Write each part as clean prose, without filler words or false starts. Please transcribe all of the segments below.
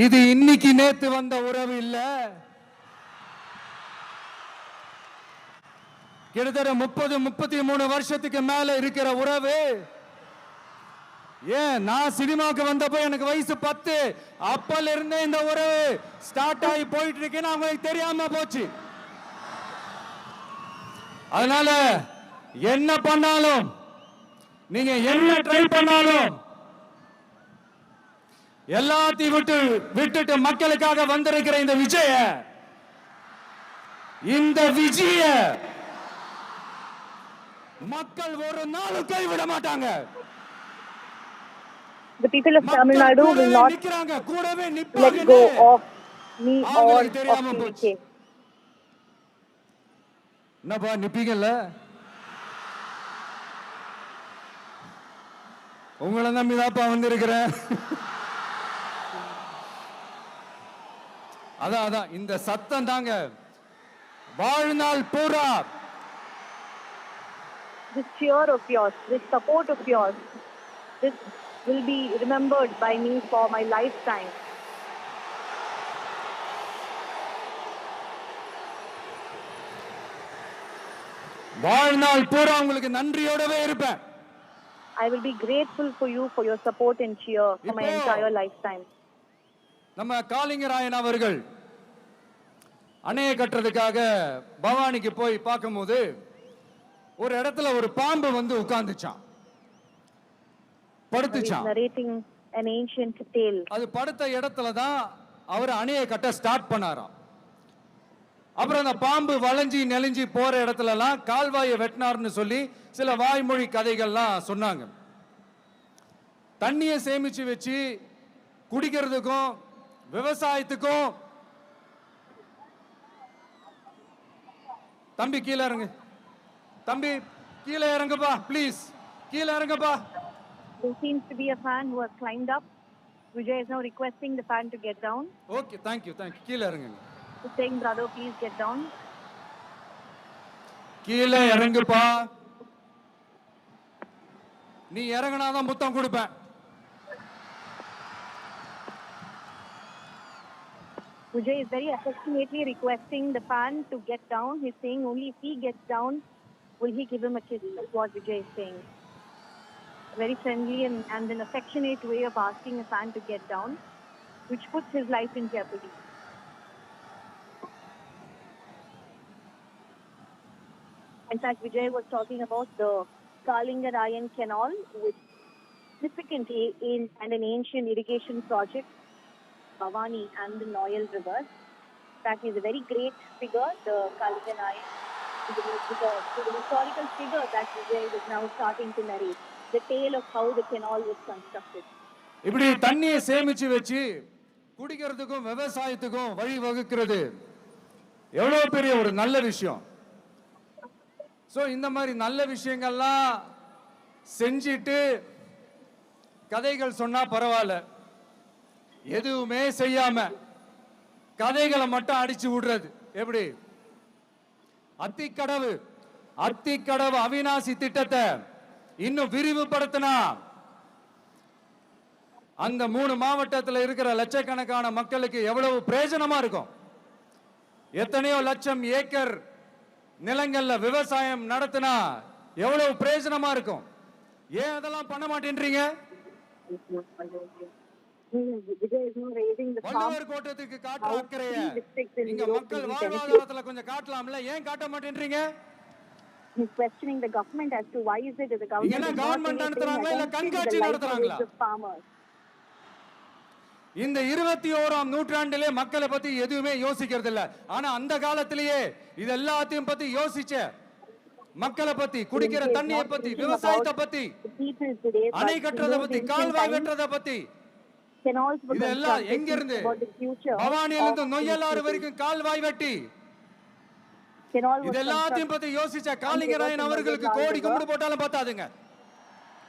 இது இன்னைக்கு நேத்து வந்த உறவு இல்ல. கிட்டத்தட்ட 30-33 வருஷத்துக்கு மேல இருக்கிற உறவு. ஏன் நான் சினிமாக்கு வந்தப்போ எனக்கு வயசு 10. அப்பல இருந்தே இந்த உறவு ஸ்டார்ட் ஆகி போயிட்டு இருக்கேன்னு அவங்களுக்கு தெரியாம போச்சு. அதனால என்ன பண்ணாலும், நீங்க என்ன ட்ரை பண்ணாலும், எல்லாத்தையும் விட்டுட்டு மக்களுக்காக வந்திருக்கிற இந்த விஜய மக்கள் ஒரு நாளும் கைவிட மாட்டாங்க. The people of Tamil Nadu will not let go of me or of TVK. என்னப்பா நிப்பீங்கல்ல? உங்களை நம்பிதாப்பா வந்திருக்கிறேன். அதான் இந்த சத்தம் தாங்க வாழ்நாள் பூரா. This cheer of yours, this support of yours, this will be remembered by me for my lifetime. வாழ்நாள் பூரா உங்களுக்கு நன்றியோடவே இருப்பேன். I will be grateful for you for your support and cheer for my entire lifetime. நம்ம காளிங்கராயன் அவர்கள் அணையை கட்டுறதுக்காக பவானிக்கு போய் பார்க்கும்போது ஒரு இடத்துல ஒரு பாம்பு வந்து உட்கார்ந்துச்சான், படுத்துச்சான். Narrating an ancient tale. அது படுத்த இடத்துல தான் அவர் அணையை கட்ட ஸ்டார்ட் பண்ணாராம். அப்புறம் அந்த பாம்பு வளைஞ்சி நெளிஞ்சி போற இடத்துல எல்லாம் கால்வாயை வெட்டினார்னு சொல்லி சில வாய்மொழி கதைகள்லாம் சொன்னாங்க. தண்ணியை சேமிச்சு வச்சு குடிக்கிறதுக்கும் விவசாயத்துக்கும். தம்பி கீழே இறங்கு, தம்பி கீழே இறங்குப்பா, ப்ளீஸ் கீழே இறங்குப்பா. There seems to be a fan who has climbed up. Vijay is now requesting the fan to get down. Okay, thank you. கீழே இறங்குங்க. He's saying, brother, please get down. கீழே இறங்குப்பா. நீ இறங்குனாதான் முத்தம் கொடுப்பேன். Vijay is very affectionately requesting the fan to get down. He's saying only if he gets down will he give him a kiss. That's what Vijay is saying. A very friendly and an affectionate way of asking a fan to get down, which puts his life in jeopardy. In fact, Vijay was talking about the Kalingarayan Canal, which is significant and an ancient irrigation project, Bhavani and the Noyal River. In fact, he's a very great figure, the Kalingarayan, the historical figure that Vijay is now starting to narrate, the tale of how the canal was constructed. இப்படி தண்ணியை சேமிச்சு வச்சு குடிக்கிறதுக்கும் விவசாயத்துக்கும் வழி வகுக்கிறது எவ்வளவு பெரிய ஒரு நல்ல விஷயம். சோ இந்த மாதிரி நல்ல விஷயங்கள்லாம் செஞ்சிட்டு கதைகள் சொன்னா பரவாயில்ல, எதுவுமே செய்யாம கதைகளை மட்டும் அடிச்சு விடுறது எப்படி? அத்திக்கடவு அவிநாசி திட்டத்தை இன்னும் விரிவுபடுத்தினா அந்த 3 மாவட்டத்தில் இருக்கிற லட்சக்கணக்கான மக்களுக்கு எவ்வளவு பிரயோஜனமா இருக்கும். எத்தனையோ லட்சம் ஏக்கர் நிலங்கள்ல விவசாயம் நடத்தினா எவ்வளவு பிரயோஜனமா இருக்கும். ஏன் அதெல்லாம் பண்ண மாட்டேன்றீங்க? வள்ளுவர் கோட்டத்துக்கு காட்டுற அக்கறைய இங்க மக்கள் வாழ்வாதாரத்துல கொஞ்சம் காட்டலாம்ல, ஏன் காட்ட மாட்டேன்றீங்க? He's questioning the government as to why is it that the government is not நடத்துறாங்களா இல்ல கண்காட்சி நடத்துறாங்களா? இந்த 21ஆம் நூற்றாண்டிலே மக்களை பத்தி எதுவுமே யோசிக்கிறது இல்ல. ஆனா அந்த காலத்திலேயே இது எல்லாத்தையும் பத்தி யோசிச்ச மக்களை பத்தி, குடிக்கிற தண்ணியை பத்தி, விவசாயத்தை பத்தி, அணை கட்டுறதை பத்தி, கால்வாய் வெட்டுறதை பத்தி, இதெல்லாம் எங்க இருந்து? பவானியில இருந்து நொய்யலாறு வரைக்கும் கால்வாய் வெட்டி இது எல்லாத்தையும் பத்தி யோசிச்ச காளிங்கராயன் அவர்களுக்கு கோடி கும்பிடு போட்டாலும் பத்தாதுங்க.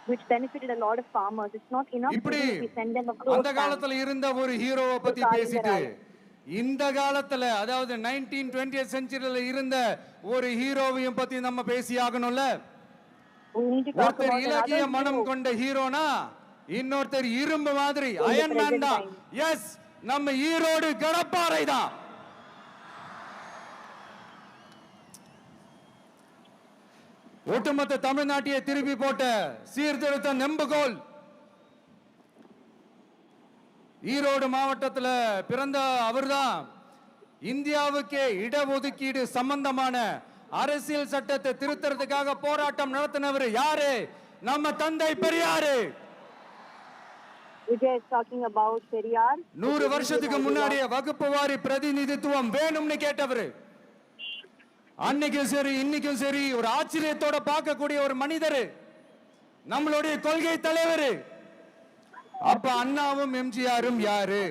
which benefited a lot of farmers. It's not enough to send them a close. அந்த காலத்துல இருந்த ஒரு ஹீரோவை பத்தி பேசிட்டு இந்த காலத்துல அதாவது 1920th செஞ்சுரியில இருந்த ஒரு ஹீரோவையும் பத்தி நம்ம பேசி ஆகணும்ல. ஒருத்தர் இலக்கிய மனம் கொண்ட ஹீரோனா இன்னொருத்தர் இரும்பு மாதிரி அயன் மேன் தான். எஸ், நம்ம ஈரோடு கடப்பாறை தான். ஒட்டுமொத்த தமிழ்நாட்டையே திருப்பி போட்ட சீர்திருத்த நெம்புகோல் ஈரோடு மாவட்டத்தில் பிறந்த அவர்தான். இந்தியாவுக்கே இடஒதுக்கீடு சம்பந்தமான அரசியல் சட்டத்தை திருத்தறதுக்காக போராட்டம் நடத்தினவர் யாரு? நம்ம தந்தை Periyar. Vijay is talking about Periyar. 100 வருஷத்துக்கு முன்னாடியே வகுப்பு வாரி பிரதிநிதித்துவம் வேணும்னு கேட்டவர். அன்னைக்கும் சரி இன்னைக்கும் சரி ஒரு ஆச்சரியத்தோட பார்க்கக்கூடிய ஒரு மனிதர், நம்மளுடைய கொள்கை தலைவர். அப்ப அண்ணாவும் எம்ஜிஆரும் யாரு?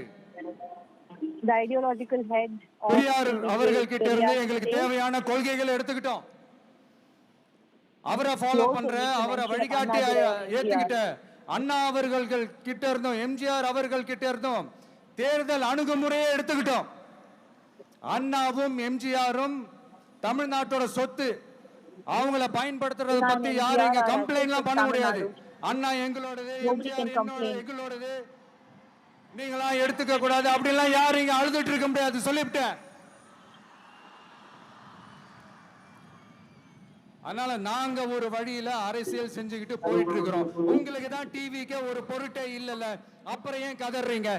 The ideological head of Periyar அவர்கள் கிட்ட இருந்து Periyar எங்களுக்கு today. தேவையான கொள்கைகளை எடுத்துக்கிட்டோம். அவரை ஃபாலோ பண்ற, அவரை வழிகாட்டி ஏத்துக்கிட்ட அண்ணா அவர்கள் கிட்ட இருந்தோம், எம்ஜிஆர் அவர்கள் கிட்ட இருந்தோம் தேர்தல் அணுகுமுறையை எடுத்துக்கிட்டோம். அண்ணாவும் எம்ஜிஆரும் தமிழ்நாட்டோட சொத்து. அவங்கள பயன்படுத்துறத பத்தி யாரும் இங்க கம்ப்ளைண்ட்லாம் பண்ண முடியாது. அண்ணா எங்களோடது, எம்ஜிஆர் எங்களோடது, நீங்களா எடுத்துக்க கூடாது அப்படிலாம் யாரும் இங்க அழுதுட்டு இருக்க முடியாது, சொல்லிவிட்டேன். அதனால நாங்க ஒரு வழியில அரசியல் செஞ்சுக்கிட்டு போயிட்டு இருக்கிறோம். உங்களுக்கு தான் டிவிக்கு ஒரு பொருட்டே இல்லல, அப்புறம் ஏன் கதறீங்க?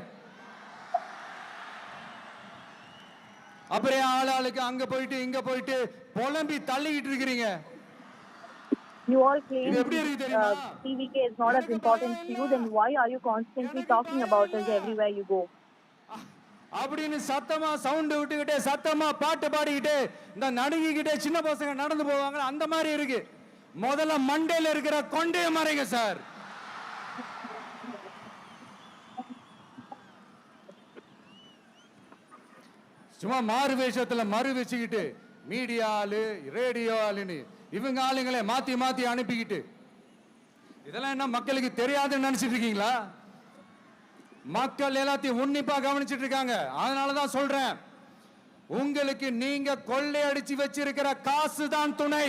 அப்புறம் ஆளாளுக்கு அங்க போயிட்டு இங்க போயிட்டு புலம்பி தள்ளிக்கிட்டு இருக்கிறீங்க. You all claim இது எப்படி இருக்கு தெரியுமா? TVK is not as important to you, then why are you constantly talking about us everywhere you go? அப்படின்னு சத்தமா சவுண்ட் விட்டுக்கிட்டே சத்தமா பாட்டு பாடிக்கிட்டே இந்த நடுங்கிக்கிட்டே சின்ன பசங்க நடந்து போவாங்க, அந்த மாதிரி இருக்கு. முதல்ல மண்டையில இருக்கிற கொண்டைய மறைங்க சார். சும்மா மாறு வேஷத்துல மறு வச்சுக்கிட்டு மீடியா ஆளு ரேடியோ ஆளுன்னு இவங்க ஆளுங்களே மாத்தி மாத்தி அனுப்பிக்கிட்டு இதெல்லாம் என்ன மக்களுக்கு தெரியாதுன்னு நினைச்சிட்டு இருக்கீங்களா? மக்கள் எல்லாத்தையும் உன்னிப்பா கவனிச்சிட்டு இருக்காங்க. அதனாலதான் சொல்றேன், உங்களுக்கு நீங்க கொள்ளையடிச்சு வச்சிருக்கிற காசு தான் துணை.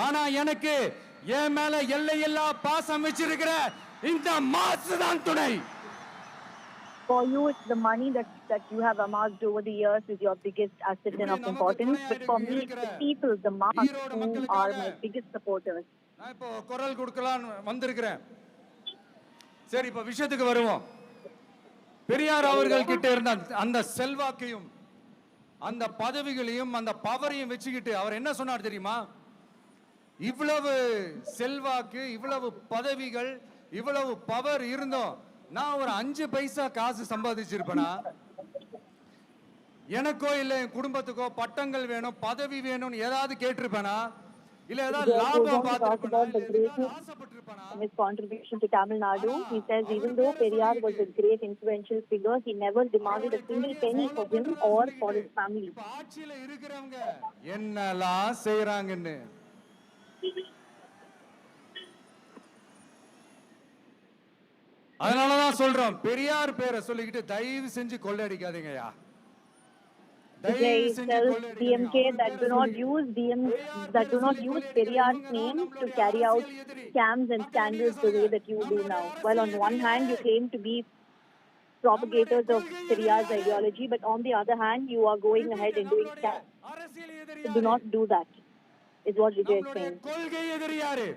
ஆனா எனக்கு என் மேல எல்லையில்லா பாசம் வச்சிருக்கிற இந்த மாசு தான் துணை. For you, it's the money that you have amassed over the years is your biggest asset and of importance. But for me, it's the people, the mass, who are my biggest supporters. நான் இப்போ குரல் கொடுக்கலாம் வந்திருக்கிறேன். சரி, இப்ப விஷயத்துக்கு வருவோம். பெரியார் அவர்கள் கிட்ட இருந்த அந்த செல்வாக்கையும் அந்த பதவிகளையும் அந்த பவரையும் வச்சுக்கிட்டு அவர் என்ன சொன்னார் தெரியுமா? இவ்வளவு செல்வாக்கு, இவ்வளவு பதவிகள், இவ்வளவு பவர் இருந்தோம் நான் ஒரு 5 பைசா காசு சம்பாதிச்சிருப்பேனா? எனக்கோ இல்ல என் குடும்பத்துக்கோ பட்டங்கள் வேணும், பதவி வேணும்னு ஏதாவது கேட்டிருப்பேனா? இல்ல ஏதாவது லாபம் பார்த்திருப்பேனா? ஆசைப்பட்டிருப்பேனா? His contribution to Tamil Nadu, he says even though Periyar was a great influential figure, he never demanded a single penny for him or for his family. இப்ப ஆட்சியில இருக்கிறவங்க என்னலாம் செய்யறாங்கன்னு அதனாலதான் சொல்றோம், பெரியார் பேரை சொல்லிக்கிட்டு தயவு செஞ்சு கொள்ளையடிக்காதீங்கயா. Vijay tells DMK that do not use Periyar's name to carry out scams and scandals the way that you do now. Well, on one hand, you claim to be propagators of Periyar's ideology, but on the other hand, you are going ahead and doing scams. So do not do that, is what Vijay is saying. கொள்கை எதிரி யாரு?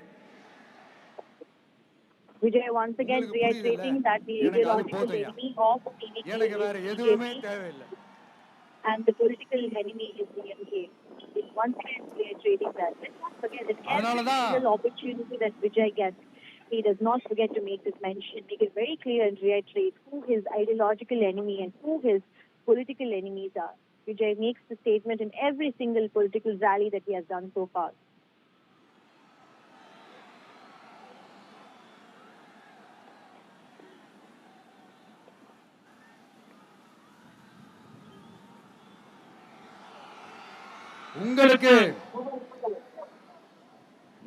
Vijay once again reiterating that the ideological enemy of TVK எனக்கு வேற எதுவுமே தேவையில்லை. and the political enemy is DMK. Once again reiterating that. Let's not forget that every single opportunity that Vijay gets, he does not forget to make this mention, make it very clear and reiterate who his ideological enemy and who his political enemies are. Vijay makes the statement in every single political rally that he has done so far. உங்களுக்கு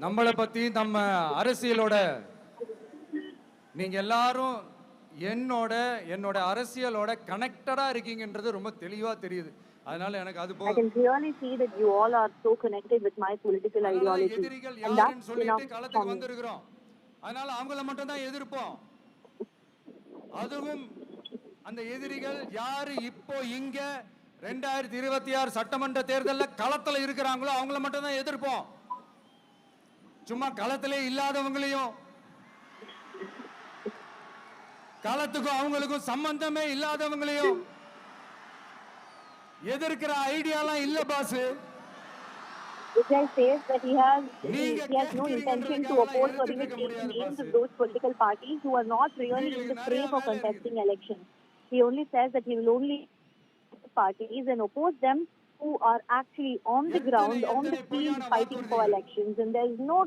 நம்மளை பத்தி நம்ம அரசியலோட நீங்க எல்லாரும் என்னோட அரசியலோட கனெக்டடா இருக்கீங்கன்றது ரொம்ப தெளிவா தெரியுது. அதனால எனக்கு அது I can clearly see that you all are so connected with my political ideology. எதிரிகள் And யாருன்னு that's சொல்லிட்டு enough for களத்துக்கு me. வந்திருக்கிறோம். அதனால அவங்கள மட்டும் தான் எதிர்ப்போம். அதுவும் அந்த எதிரிகள் யாரு இப்போ இங்க 2026 சட்டமன்ற தேர்தலில் களத்துல இருக்கிறாங்களோ அவங்கள மட்டும் தான் எதிர்ப்போம். சும்மா களத்திலே இல்லாதவங்களையும், களத்துக்கும் அவங்களுக்கும் சம்பந்தமே இல்லாதவங்களையும் எதிர்க்கிற ஐடியாலாம் இல்ல pass. Vijay says that he has no intention to oppose or even take the names of those political parties who are not really in the frame of contesting elections. He only says that he will only parties and oppose them who are actually on the ground, on the field fighting for elections. And there's not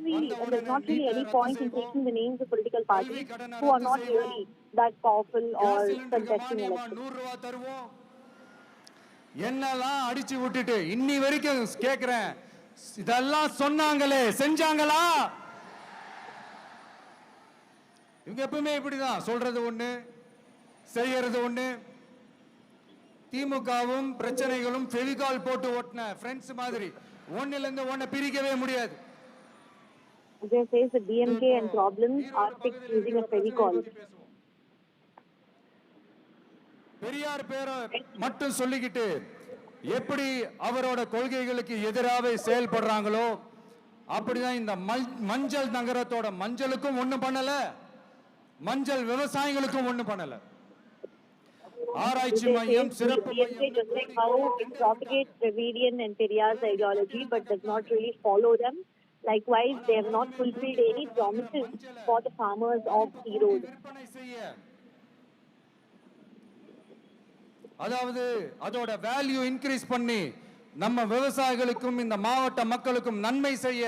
really any point in taking the names of political parties who are not really that powerful or contesting elections. 100 ரூபாய் தருவோம் என்னெல்லாம் அடிச்சு விட்டுட்டு இன்னி வரைக்கும் கேக்குறேன், இதெல்லாம் சொன்னாங்களே செஞ்சாங்களா? இவங்க எப்பவுமே இப்படிதான், சொல்றது ஒண்ணு செய்யறது ஒண்ணு. திமுகவும் பிரச்சனைகளும் ஃபெவிகால் போட்டு ஓட்டின ஃப்ரெண்ட்ஸ் மாதிரி ஒண்ணுல இருந்து ஒண்ண பிரிக்கவே முடியாது. Vijay says that DMK and problems are fixed using a Fevicol. Periyar பேரை மட்டும் சொல்லிக்கிட்டு எப்படி அவரோட கொள்கைகளுக்கு எதிராக செயல்படுறாங்களோ அப்படிதான் இந்த மஞ்சள் நகரத்தோட மஞ்சளுக்கும் ஒண்ணும் பண்ணல, மஞ்சள் விவசாயிகளுக்கும் ஒண்ணும் பண்ணல. ஆராய்ச்சி மையம் சிறப்பு மையம் how it propagates Dravidian and Periyar's ideology but does not really follow them. Likewise, they have not fulfilled any promises for the farmers of Erode. அதாவது அதோட வேல்யூ இன்க்ரீஸ் பண்ணி நம்ம விவசாயிகளுக்கும் இந்த மாவட்ட மக்களுக்கும் நன்மை செய்ய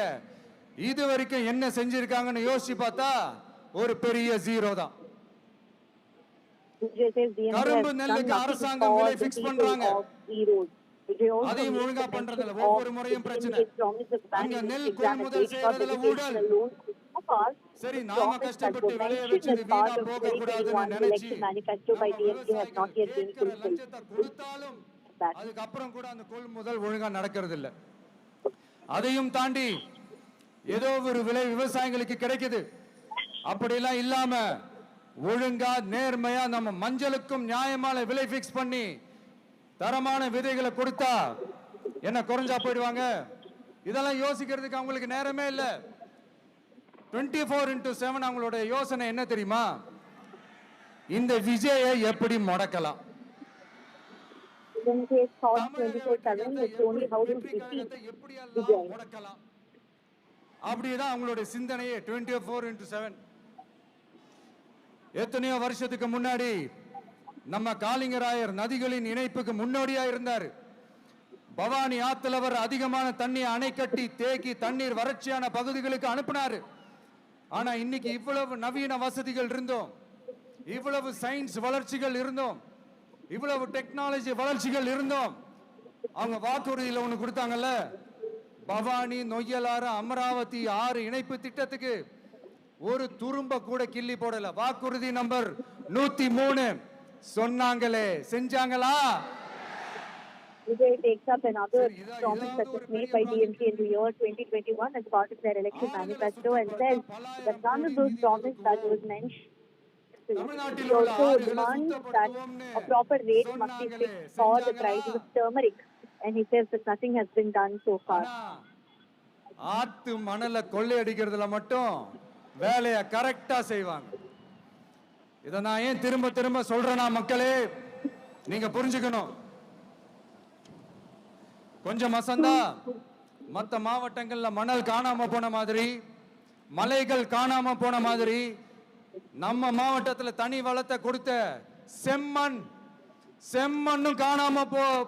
இதுவரைக்கும் என்ன செஞ்சிருக்காங்கன்னு யோசிச்சு பார்த்தா ஒரு பெரிய ஜீரோ தான். கரும்பு நெல்லுக்கு அரசாங்கம் விலை பிக்ஸ் பண்றாங்க, அதையும் ஒழுங்கா பண்றதில்ல. ஒவ்வொரு முறையும் பிரச்சனை. அங்க நெல் கொள்முதல் செய்யறதுல ஊழல். சரி, நாம கஷ்டப்பட்டு விளைய வச்சது வீணா போக கூடாதுன்னு நினைச்சு கொடுத்தாலும் அதுக்கப்புறம் கூட அந்த கொள்முதல் ஒழுங்கா நடக்கிறது இல்ல. அதையும் தாண்டி ஏதோ ஒரு விலை விவசாயிகளுக்கு கிடைக்குது. அப்படிலாம் இல்லாம ஒழுங்கா நேர்மையா நம்ம மஞ்சளுக்கும் நியாயமான விலை பிக்ஸ் பண்ணி தரமான விதைகளை கொடுத்தா என்ன குறைஞ்சா போயிடுவாங்க? இதெல்லாம் யோசிக்கிறதுக்கு அவங்களுக்கு நேரமே இல்லை. 24/7 அவங்களோட யோசனை என்ன தெரியுமா? இந்த விஜயை எப்படி முடக்கலாம், முடக்கலாம், அப்படிதான் அவங்களுடைய சிந்தனையே 24/7. எத்தனையோ வருஷத்துக்கு முன்னாடி நம்ம காளிங்கராயர் நதிகளின் இணைப்புக்கு முன்னோடியா இருந்தார். பவானி ஆத்துல வர அதிகமான தண்ணீர் அணை கட்டி தேக்கி தண்ணீர் வறட்சியான பகுதிகளுக்கு அனுப்பினாரு. ஆனா இன்னைக்கு இவ்வளவு நவீன வசதிகள் இருந்தோம், இவ்வளவு சயின்ஸ் வளர்ச்சிகள் இருந்தோம், இவ்வளவு டெக்னாலஜி வளர்ச்சிகள் இருந்தோம், அவங்க வாக்குறுதியில் ஒண்ணு கொடுத்தாங்கல்ல, பவானி நொய்யலாறு அமராவதி 6 இணைப்பு திட்டத்துக்கு ஒரு துரும்ப கூட கிள்ளி போடல. வாக்குறுதி நம்பர் 103 சொன்னாங்களே, செஞ்சாங்களா? Vijay takes up another promise that was made by DMK in the year 2021 as part of their election manifesto and says that none of those promises that was mentioned. He also demands that a proper rate must be fixed for the prices of turmeric, and he says that nothing has been done so far. ஆத்து மணல கொள்ளையடிக்கிறதுல மட்டும் வேலையை கரெக்டா செய்வாங்க. இதை நான் ஏன் திரும்ப திரும்ப சொல்றேன்னா, மக்களே நீங்க புரிஞ்சுக்கணும். கொஞ்சம் மசந்தா மற்ற மாவட்டங்கள்ல மணல் காணாம போன மாதிரி, மலைகள் காணாம போன மாதிரி, நம்ம மாவட்டத்தில் தனி வளத்தை கொடுத்த செம்மண்ணும் காணாம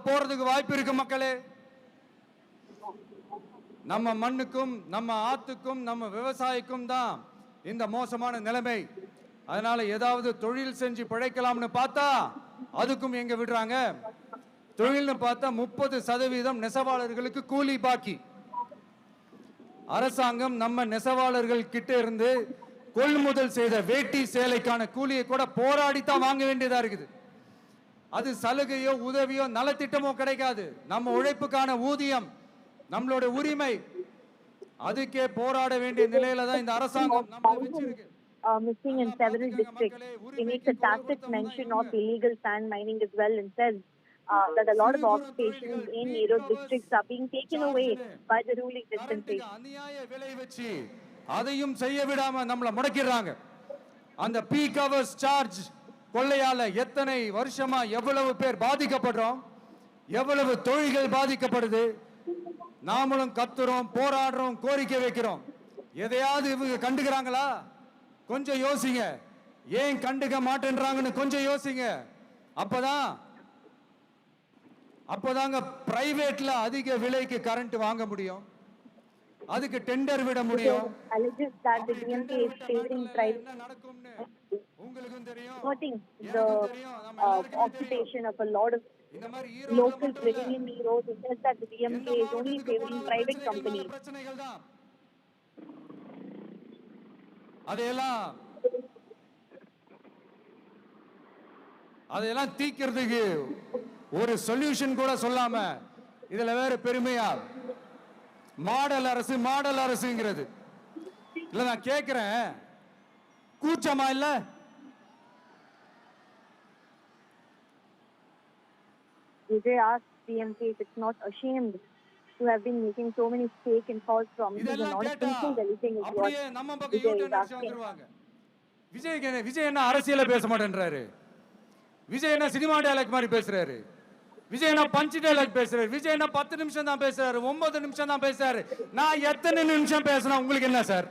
போறதுக்கு வாய்ப்பு இருக்கு மக்களே. நம்ம மண்ணுக்கும் நம்ம ஆத்துக்கும் நம்ம விவசாயிக்கும் தான் இந்த மோசமான நிலைமை. அதனால ஏதாவது தொழில் செஞ்சு பிழைக்கலாம்னு பார்த்தா அதுக்கும் எங்க விடுறாங்க? தொழில்னு பார்த்தா 30% நெசவாளர்களுக்கு கூலி பாக்கி. அரசாங்கம் நம்ம நெசவாளர்கள் கிட்ட இருந்து கொள்முதல் செய்த வேட்டி சேலைக்கான கூலியை கூட போராடித்தான் வாங்க வேண்டியதா இருக்குது. அது சலுகையோ உதவியோ நலத்திட்டமோ கிடைக்காது. நம்ம உழைப்புக்கான ஊதியம், நம்மளோட உரிமை, அதுக்கே போராட வேண்டிய நிலையில தான் இந்த அரசாங்கம் நம்மளை வச்சிருக்கு. missing in several districts. He makes a tacit mention of illegal sand mining as well and says that a lot of occupations in Erode districts are being taken away by the ruling dispensation. அநியாய விலை வச்சு அதையும் செய்ய விடாம நம்மள முடக்கிடுறாங்க. அந்த peak hours charge கொள்ளையால எத்தனை வருஷமா எவ்வளவு பேர் பாதிக்கப்படுறோம், எவ்வளவு தொழில்கள் பாதிக்கப்படுது. நாமளும் கத்துறோம், போராடுறோம், கோரிக்கை வைக்கிறோம். எதையாவது இவங்க கண்டுக்கிறாங்களா? கொஞ்சம் யோசிங்க. ஏன் கண்டுக்க மாட்டேன்றாங்கன்னு கொஞ்சம் யோசிங்க. அப்பதாங்க பிரைவேட்ல அதிக விலைக்கு கரண்ட் வாங்க முடியும், அதுக்கு டெண்டர் விட முடியும். Alleges that the DMK is favoring private உங்களுக்கும் தெரியும், the occupation of a lot of locals living in Erode. It says that the DMK is only favoring private companies. பிரச்சனைகள் தான். அதையெல்லாம் தீக்கிறதுக்கு ஒரு சொல்யூஷன் கூட சொல்லாம இதுல வேற பெருமையா மாடல் அரசு மாடல் அரசுங்கிறது. இல்ல நான் கேக்குறேன், கூச்சமா இல்ல? Vijay asked DMK if it's not ashamed to have been making so many fake and false promises and not a simple deleting is what Vijay is asking. Vijay என்ன அரசியல பேச மாட்டேன்றாரு, விஜய் என்ன சினிமா டயலாக் மாதிரி பேசுறாரு, விஜய் என்ன பஞ்ச் டயலாக் பேசுறாரு, விஜய் என்ன 10 நிமிஷம் தான் பேசுறாரு, 9 நிமிஷம் தான் பேசுறாரு. நான் எத்தனை நிமிஷம் பேசினா உங்களுக்கு என்ன சார்?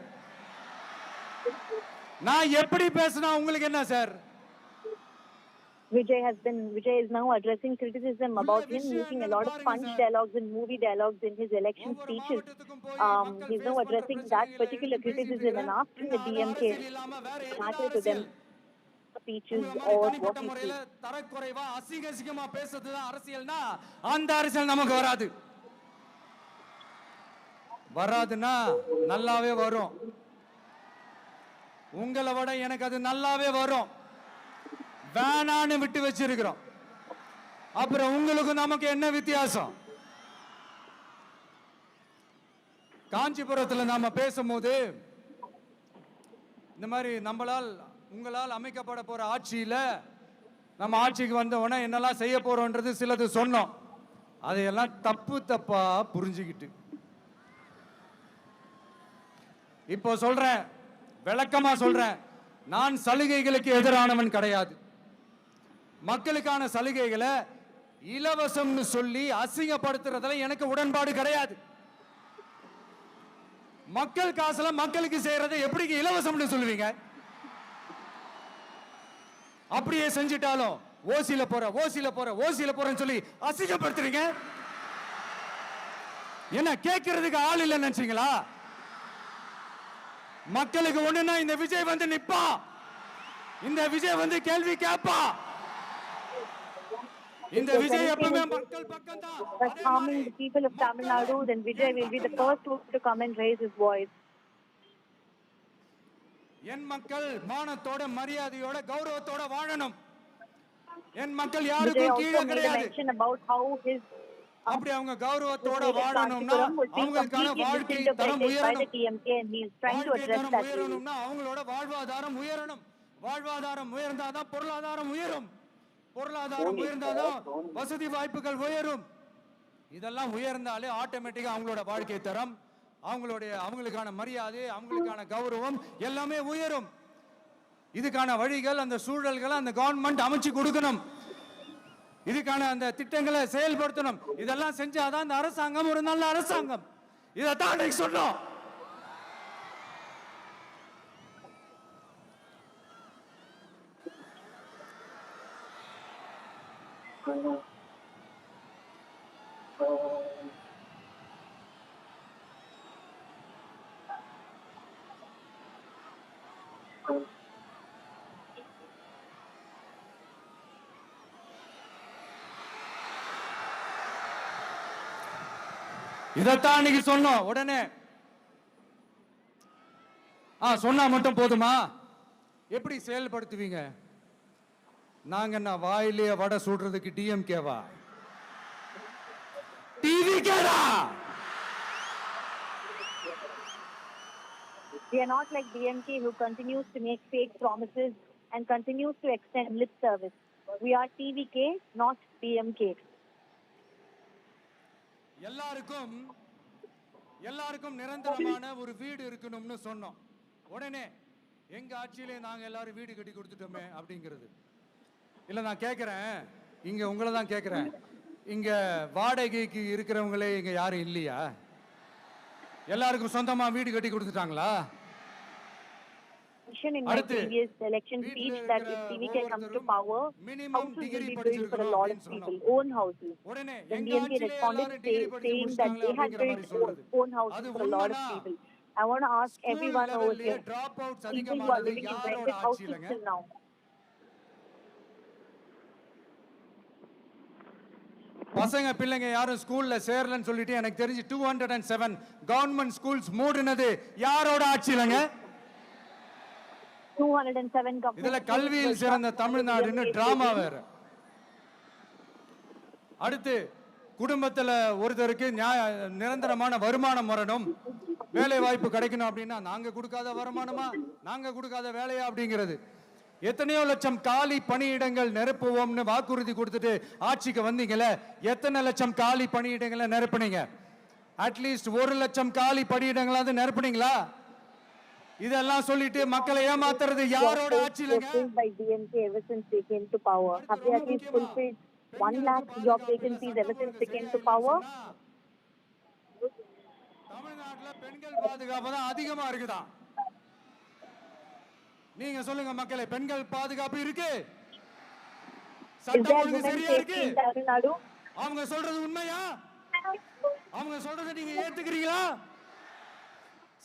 நான் எப்படி பேசினா உங்களுக்கு என்ன sir? Vijay is now addressing criticism about him making a lot of punch dialogues and movie dialogues in his election speeches. He's now addressing that particular criticism and asking the DMK matter to them speeches or what he says. தரக்குறைவா அசிங்கமா பேசுறதுதான் அரசியல்னா அந்த அரசியல் நமக்கு வராதுன்னா நல்லாவே வரும். உங்களை விட எனக்கு அது நல்லாவே வரும். வேணான்னு விட்டு வச்சிருக்கிறோம். அப்புறம் உங்களுக்கு நமக்கு என்ன வித்தியாசம்? காஞ்சிபுரத்தில் நாம பேசும்போது இந்த மாதிரி உங்களால் அமைக்கப்பட போற ஆட்சியில நம்ம ஆட்சிக்கு வந்த உடனே என்னெல்லாம் செய்ய போறோம்ன்றது சிலது சொன்னோம். அதையெல்லாம் தப்பா புரிஞ்சுக்கிட்டு இப்போ சொல்றேன், விளக்கமா சொல்றேன், நான் சலுகைகளுக்கு எதிரானவன் கிடையாது. மக்களுக்கான சலுகைகளை இலவசம்னு சொல்லி அசிங்கப்படுத்துறதுல எனக்கு உடன்பாடு கிடையாது. மக்கள் காசுல மக்களுக்கு செய்யறதை எப்படி இலவசம்னு சொல்லுவீங்க? அப்படியே செஞ்சிட்டாலும் ஓசில போறேன்னு சொல்லி அசிங்கப்படுத்துறீங்க. என்ன கேட்கறதுக்கு ஆள் இல்லைன்னு நினைச்சீங்களா? மக்களுக்கு ஒண்ணுன்னா இந்த விஜய் வந்து நிப்பா, இந்த விஜய் வந்து கேள்வி கேட்பா. இந்த விஜய் எப்பவுமே மக்கள் பக்கம் தான். But harming the people of Tamil Nadu, then Vijay will be the first one to come and raise his voice. என் மக்கள் மானத்தோட மரியாதையோட கௌரவத்தோட வாழணும். என் மக்கள் யாருக்கும் கீழே கிடையாது. அப்படி அவங்க கௌரவத்தோட வாழணும்னா அவங்களுக்கான வாழ்க்கை தரம் உயரணும்னா அவங்களோட வாழ்வாதாரம் உயரணும். வாழ்வாதாரம் உயர்ந்தாதான் பொருளாதாரம் உயரும். பொருளாதாரம் உயர்ந்தாதான் வசதி வாய்ப்புகள் உயரும். இதெல்லாம் உயர்ந்தாலே ஆட்டோமேட்டிக்கா அவங்களோட வாழ்க்கை தரம், அவங்களுக்கான மரியாதை, அவங்களுக்கான கௌரவம் எல்லாமே உயரும். இதுக்கான வழிகள், அந்த சூழல்களை அந்த கவர்மெண்ட் அமைச்சு கொடுக்கணும். இதுக்கான அந்த திட்டங்களை செயல்படுத்தணும். இதெல்லாம் செஞ்சாதான் அந்த அரசாங்கம் ஒரு நல்ல அரசாங்கம். இதைத்தான் சொன்னோம். இதைத்தான் இன்னைக்கு சொன்னோம். உடனே சொன்னா மட்டும் போதுமா? எப்படி செயல்படுத்துவீங்க? நாங்க என்ன வாயிலே வடை சுடுறதுக்கு டிஎம்கேவா? டிவி கேடா? We are not like DMK who continues to make fake promises and continues to extend lip service. We are TVK, not DMK. எல்லாருக்கும் நிரந்தரமான ஒரு வீடு இருக்கணும்னு சொன்னோம். உடனே எங்க ஆட்சியிலே நாங்க எல்லாரும் வீடு கட்டி கொடுத்துட்டோமே அப்படிங்கிறது. இல்ல நான் கேக்குறேன், இங்க உங்களை தான் கேக்குறேன், இங்க வாடகைக்கு இருக்கிறவங்களே இங்க யாரும் இல்லையா? எல்லாருக்கும் சொந்தமா வீடு கட்டி கொடுத்துட்டாங்களா? In my previous election speech that if TVK comes to power, houses will be built for a lot of people, own houses. Then DMK responded saying that they had built own houses for a lot of people. I want to ask everyone over here, people who are living in rented houses till now. பசங்க பிள்ளைங்க யாரும் ஸ்கூல்ல சேரலன்னு சொல்லிட்டு எனக்கு தெரிஞ்சு 207 government schools மூடுனது யாரோட ஆட்சியிலங்க? 207 government. இதுல கல்வியில் சிறந்த தமிழ்நாடுன்னு டிராமா வேற. அடுத்து குடும்பத்துல ஒருத்தருக்கு நிரந்தரமான வருமானம் வரணும், வேலை வாய்ப்பு கிடைக்கணும் அப்படின்னா நாங்க கொடுக்காத வருமானமா, நாங்க கொடுக்காத வேலையா அப்படிங்கிறது. எத்தனையோ லட்சம் காலி பணியிடங்கள் நிரப்புவோம்னு வாக்குறுதி கொடுத்துட்டு ஆட்சிக்கு வந்தீங்கல்ல, எத்தனை லட்சம் காலி பணியிடங்களை நிரப்புனீங்க? அட்லீஸ்ட் 1 லட்சம் காலி பணியிடங்களாவது நிரப்புனீங்களா? இதெல்லாம் சொல்லிட்டு மக்களை ஏமாத்துறது யாரோட ஆட்சியிலங்க? By DMK ever since they came to power. Have they at least fulfilled 1 lakh job vacancies ever since they came to power? தமிழ்நாட்டுல பெண்கள் பாதுகாப்பு தான் அதிகமா இருக்குதா? நீங்க சொல்லுங்க மக்களே, பெண்கள் பாதுகாப்பு இருக்கு? சட்டம் ஒழுங்கு சரியா இருக்கு? அவங்க சொல்றது உண்மையா? அவங்க சொல்றதை நீங்க ஏத்துக்கிறீங்களா?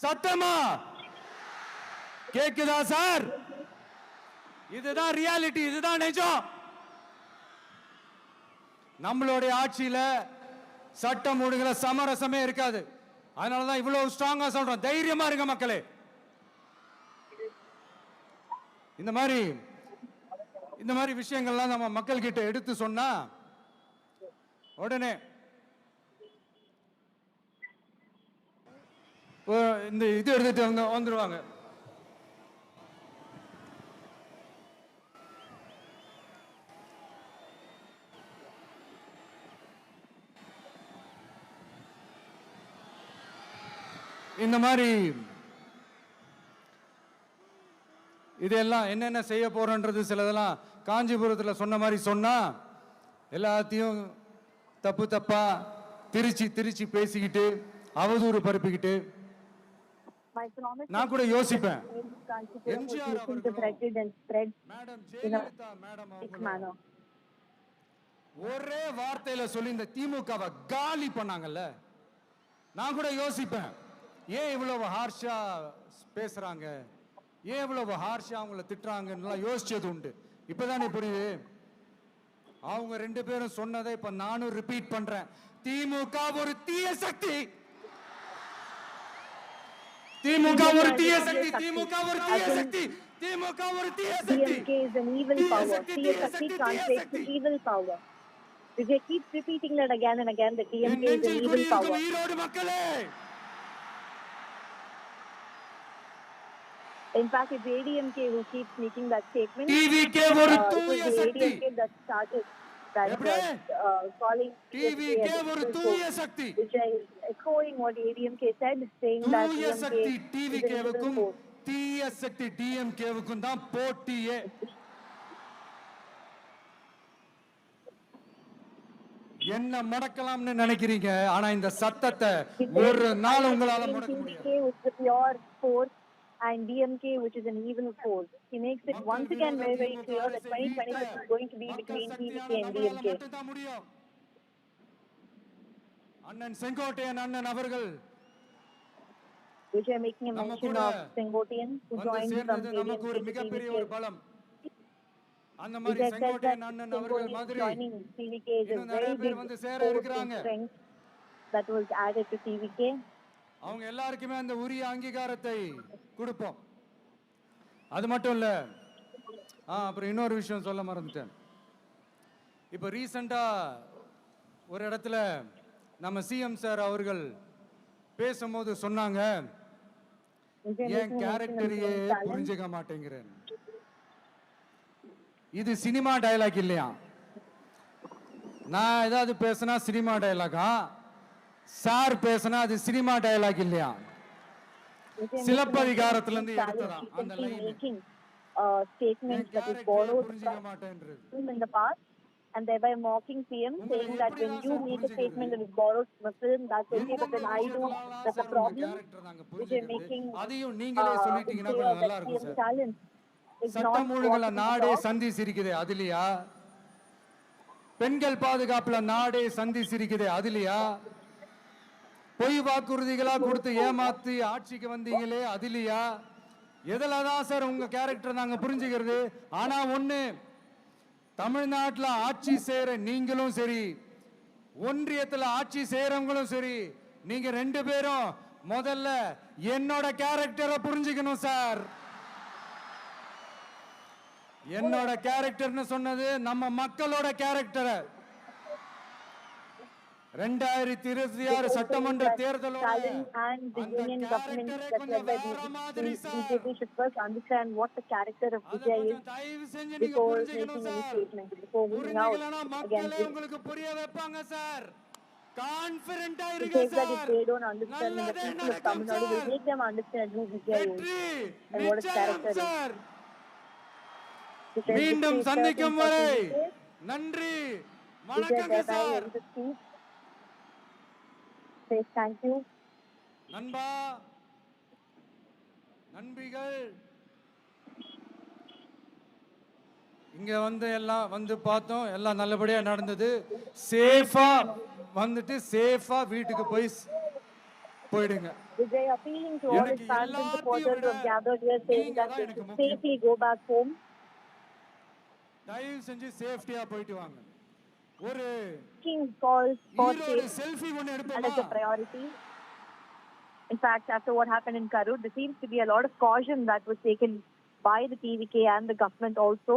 சத்தமா கேக்குதா சார்? இதுதான் ரியாலிட்டி, இதுதான் நிஜம். நம்மளுடைய ஆட்சியில சட்டம் ஒழுங்குல சமரசமே இருக்காது. அதனாலதான் இவ்வளவு ஸ்ட்ராங்கா சொல்றோம், தைரியமா இருங்க மக்களே. இந்த மாதிரி விஷயங்கள்லாம் நம்ம மக்கள் கிட்ட எடுத்து சொன்னா உடனே இந்த இது எடுத்துட்டு வந்துருவாங்க. இந்த மாதிரி இதெல்லாம் என்னென்ன செய்ய போறோன்றது சிலதெல்லாம் காஞ்சிபுரத்தில் சொன்ன மாதிரி சொன்னா எல்லாத்தையும் தப்பா திருச்சி பேசிக்கிட்டு அவதூறு பரப்பிக்கிட்டு நான் கூட யோசிப்பேன், எம்ஜிஆர் மேடம் ஜெயலலிதா மேடம் ஒரே வார்த்தையில சொல்லி இந்த திமுகவை காலி பண்ணாங்கல்ல, நான் கூட யோசிப்பேன் ஏன் இவ்வளவு ஹார்ஷா பேசுறாங்க, ஏன் இவ்வளவு ஹார்ஷா அவங்கள திட்டுறாங்கன்னு யோசிச்சது உண்டு. இப்பதானே புரியுது. அவங்க 2 பேரும் சொன்னதை இப்ப நானும் ரிப்பீட் பண்றேன். திமுக ஒரு தீய சக்தி, திமுக ஒரு தீய சக்தி, திமுக ஒரு தீய சக்தி, திமுக ஒரு தீய சக்தி. DMK is an evil power. Tீய Sakthi translates to evil power. Vijay keeps repeating that again and again, that DMK is an evil power. Erode மக்களே, in fact, it's ADMK who keeps making that statement. TVK ஒரு தூய சக்தி. ADMK that started that calling TVK ஒரு தூய சக்தி. Vijay is echoing what ADMK said, saying that தூய சக்தி TVK-வுக்கும் தீய சக்தி DMK-வுக்கும் தான் போட்டியே. என்ன மடக்கலாம்னு நினைக்கிறீங்க, ஆனா இந்த சத்தத்தை ஒரு நாள் உங்களால முடக்க முடியாது. TVK was the pure force and DMK, which is an evil force. He makes it once again very, very clear that 2026 is going to be between TVK and DMK. அண்ணன் செங்கோட்டையன் அண்ணன் அவர்கள் which are making a mention of Sengotian who joined from நமக்கு ஒரு மிகப்பெரிய ஒரு பலம். அந்த மாதிரி செங்கோட்டையன் அண்ணன் அவர்கள் மாதிரி joining TVK is a very big strength that was added to TVK. அவங்க எல்லாருக்குமே அந்த உரிய அங்கீகாரத்தை கொடுப்போம். அது மட்டும் இல்ல, அப்புறம் இன்னொரு விஷயம் சொல்ல மறந்துட்டேன். இப்ப ரீசெண்டா ஒரு இடத்துல நம்ம சிஎம் சார் அவர்கள் பேசும்போது சொன்னாங்க, Vijay N making a mention of கேரக்டரையே his talent. புரிஞ்சுக்க மாட்டேங்கிறேன். இது சினிமா டயலாக் இல்லையா? நான் ஏதாவது பேசினா சினிமா டயலாகா? சார் பேசினா அது சினிமா டயலாக் இல்லையா? சிலப்பதிகாரத்துல இருந்து எடுத்ததா அந்த line. Statements that is borrowed in the past and thereby mocking PM, saying that when you make a statement that is borrowed from a film, that's okay, but then I do, that's a problem. Vijay making அதையும் நீங்களே சொல்லிட்டீங்கன்னா கொஞ்சம் நல்லா இருக்கும் sir. talent is not சட்டம் ஒழுங்குல what we நாடே thought. சந்தி சிரிக்குதே அதுலயா? பெண்கள் பாதுகாப்புல நாடே சந்தி சிரிக்குதே அதுலயா? பொய் வாக்குறுதிகளா கொடுத்து ஏமாத்தி ஆட்சிக்கு வந்தீங்களே அதுலயா? எதுலதான் சார் உங்க கேரக்டர் நாங்க புரிஞ்சுக்கிறது? ஆனா ஒண்ணு, தமிழ்நாட்டுல ஆட்சி செய்யற நீங்களும் சரி, ஒன்றியத்துல ஆட்சி செய்யறவங்களும் சரி, நீங்க ரெண்டு பேரும் முதல்ல என்னோட கேரக்டரை புரிஞ்சுக்கணும் சார். என்னோட கேரக்டர்னு சொன்னது நம்ம மக்களோட கேரக்டரை. 2026 சட்டமன்ற தேர்தலோட Stalin and the அந்த union government கேரக்டரே that கொஞ்சம் led by வேற மாதிரி sir. BJP should first understand what the character of அத Vijay is கொஞ்சம் தயவு செஞ்சு நீங்க before புரிஞ்சுக்கணும் making any sir. statement, before moving out புரிஞ்சுக்கலனா against மக்களே it. உங்களுக்கு புரிய வைப்பாங்க சார். கான்ஃபிடென்ட்டா It இருங்க says that if sir. they don't understand, then the நல்லதே people of நடக்கும் Tamil Nadu will sir. make them understand who Vijay is வெற்றி and what his நிச்சயம் character is. Sir. Because மீண்டும் Vijay சந்திக்கும் certain வரை person நன்றி Vijay வணக்கங்க thereby sir. ends the speech. Says thank you. நண்பா நண்பிகள் இங்க வந்து எல்லாம் வந்து பார்த்தோம், எல்லாம் நல்லபடியா நடந்தது. சேஃபா வந்துட்டு சேஃபா வீட்டுக்கு போயிடுங்க. Vijay appealing to all his எனக்கு fans and எல்லாத்தையும் supporters who விட have gathered here, saying நீங்க that தான் they எனக்கு should முக்கியம். safely go back home. தயவு செஞ்சு சேஃப்டியா போயிட்டு வாங்க. ஒரு King calls for Erode safe selfie ஒன்னு and எடுப்போமா? as a priority. In fact, after what happened in Karur, there seems to be a lot of caution that was taken by the TVK and the government also.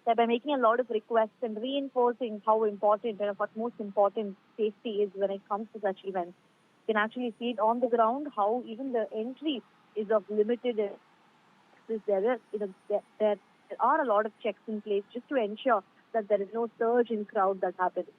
They're by making a lot of requests and reinforcing how important and what most important safety is when it comes to such events. You can actually see it on the ground how even the entry is of limited access. There are a lot of checks in place just to ensure that there is no surge in crowd that happens.